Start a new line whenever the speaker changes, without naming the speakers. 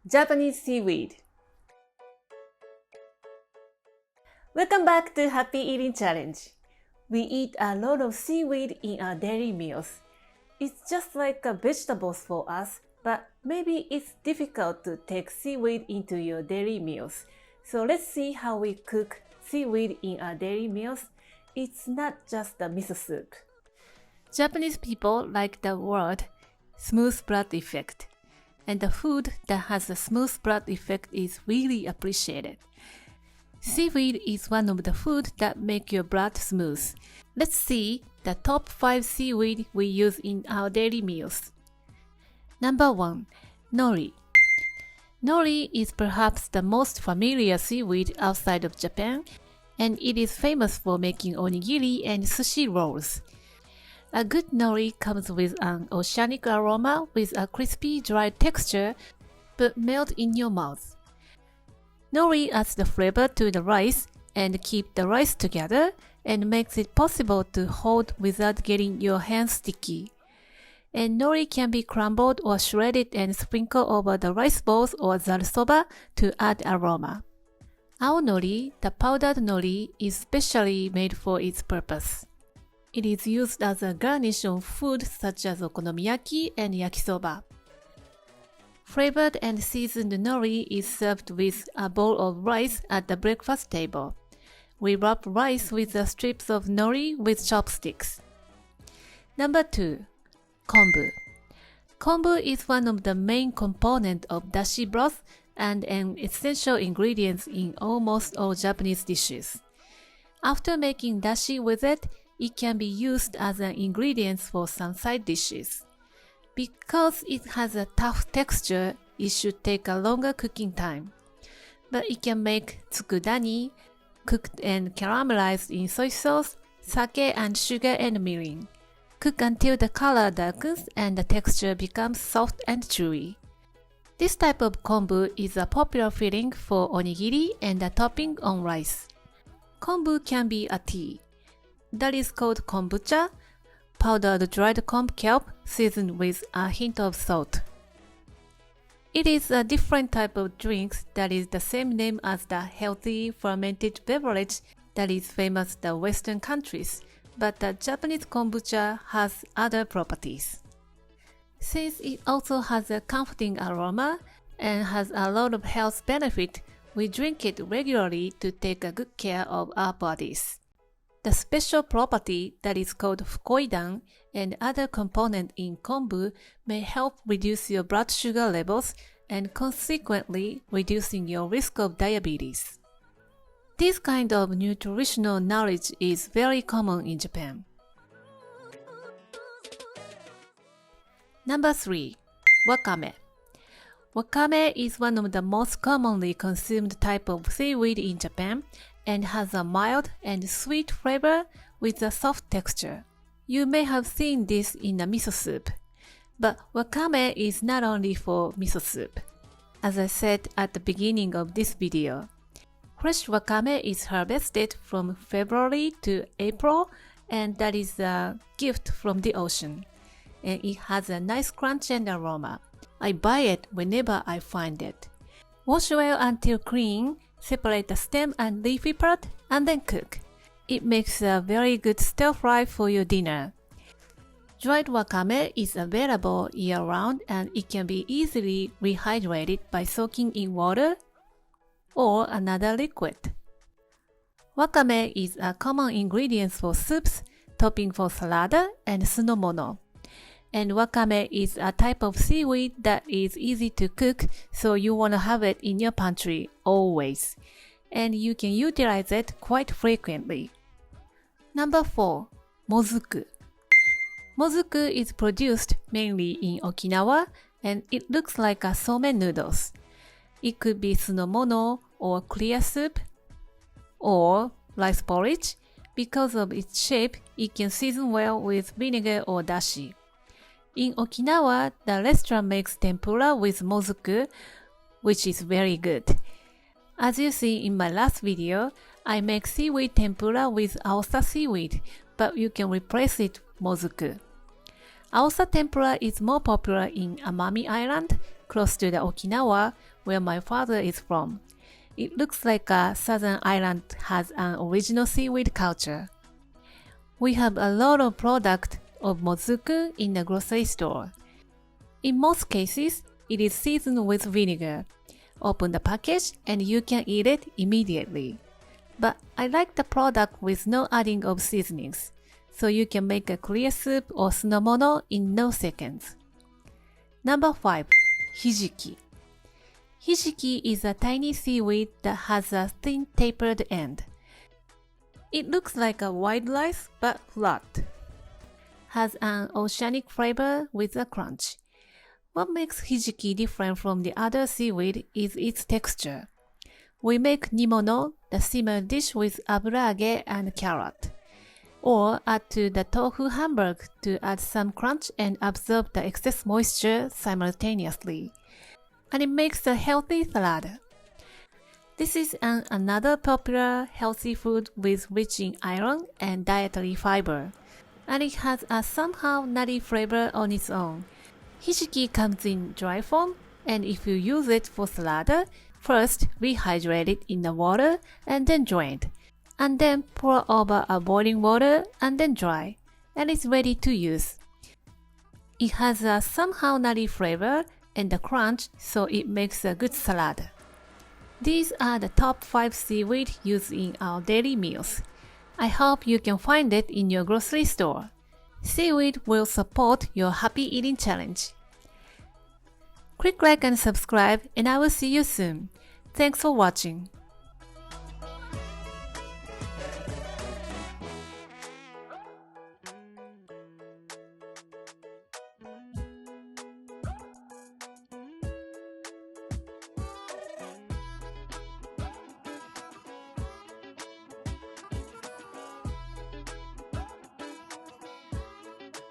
Japanese seaweed. Welcome back to Happy Eating Challenge. We eat a lot of seaweed in our daily meals. It's just like vegetables for us, but maybe it's difficult to take seaweed into your daily meals. So let's see how we cook seaweed in our daily meals. It's not just a miso soup. Japanese people like the word smooth blood effect, and the food that has a smooth blood effect is really appreciated. Seaweed is one of the food that make your blood smooth. Let's see the top 5 seaweed we use in our daily meals. Number 1. Nori. Nori is perhaps the most familiar seaweed outside of Japan, and it is famous for making onigiri and sushi rolls. A good nori comes with an oceanic aroma with a crispy, dry texture, but melt in your mouth. Nori adds the flavor to the rice and keeps the rice together and makes it possible to hold without getting your hands sticky. And nori can be crumbled or shredded and sprinkled over the rice balls or zarusoba to add aroma. Aonori, the powdered nori, is specially made for its purpose. It is used as a garnish on food such as okonomiyaki and yakisoba. Flavored and seasoned nori is served with a bowl of rice at the breakfast table. We wrap rice with the strips of nori with chopsticks. Number 2. Kombu. Kombu is one of the main components of dashi broth and an essential ingredient in almost all Japanese dishes. After making dashi with it, it can be used as an ingredient for some side dishes. Because it has a tough texture, it should take a longer cooking time. But it can make tsukudani, cooked and caramelized in soy sauce, sake and sugar and mirin. Cook until the color darkens and the texture becomes soft and chewy. This type of kombu is a popular filling for onigiri and a topping on rice. Kombu can be a tea. That is called kombucha, powdered dried kombu kelp seasoned with a hint of salt. It is a different type of drink that is the same name as the healthy fermented beverage that is famous in the Western countries, but the Japanese kombucha has other properties. Since it also has a comforting aroma and has a lot of health benefit, we drink it regularly to take a good care of our bodies. The special property that is called fukoidan and other components in kombu may help reduce your blood sugar levels and consequently reducing your risk of diabetes. This kind of nutritional knowledge is very common in Japan. Number 3. Wakame. Wakame is one of the most commonly consumed type of seaweed in Japan and has a mild and sweet flavor with a soft texture. You may have seen this in a miso soup, but wakame is not only for miso soup. As I said at the beginning of this video, fresh wakame is harvested from February to April, and that is a gift from the ocean, and it has a nice crunch and aroma. I buy it whenever I find it. Wash well until clean. Separate the stem and leafy part and then cook. It makes a very good stir fry for your dinner. Dried wakame is available year-round and it can be easily rehydrated by soaking in water or another liquid. Wakame is a common ingredient for soups, topping for salad, and sunomono. And wakame is a type of seaweed that is easy to cook, so you want to have it in your pantry always. And you can utilize it quite frequently. Number 4. Mozuku. Mozuku is produced mainly in Okinawa, and it looks like a somen noodles. It could be sunomono or clear soup, or rice porridge. Because of its shape, it can season well with vinegar or dashi. In Okinawa, the restaurant makes tempura with mozuku, which is very good. As you see in my last video, I make seaweed tempura with aosa seaweed, but you can replace it with mozuku. Aosa tempura is more popular in Amami Island, close to the Okinawa, where my father is from. It looks like a southern island has an original seaweed culture. We have a lot of product of Mozuku in the grocery store. In most cases, it is seasoned with vinegar. Open the package and you can eat it immediately. But I like the product with no adding of seasonings, so you can make a clear soup or sunomono in no seconds. Number 5. Hijiki. Hijiki is a tiny seaweed that has a thin tapered end. It looks like a white rice but flat. Has an oceanic flavor with a crunch. What makes hijiki different from the other seaweed is its texture. We make nimono, the simmer dish with aburage and carrot, or add to the tofu hamburg to add some crunch and absorb the excess moisture simultaneously. And it makes a healthy salad. This is another popular healthy food with rich in iron and dietary fiber, and it has a somehow nutty flavor on its own. Hijiki comes in dry form, and if you use it for salad, first rehydrate it in the water and then drain it, and then pour over a boiling water and then dry, and it's ready to use. It has a somehow nutty flavor and the crunch, so it makes a good salad. These are the top 5 seaweed used in our daily meals. I hope you can find it in your grocery store. Seaweed will support your happy eating challenge. Click like and subscribe, and I will see you soon. Thanks for watching.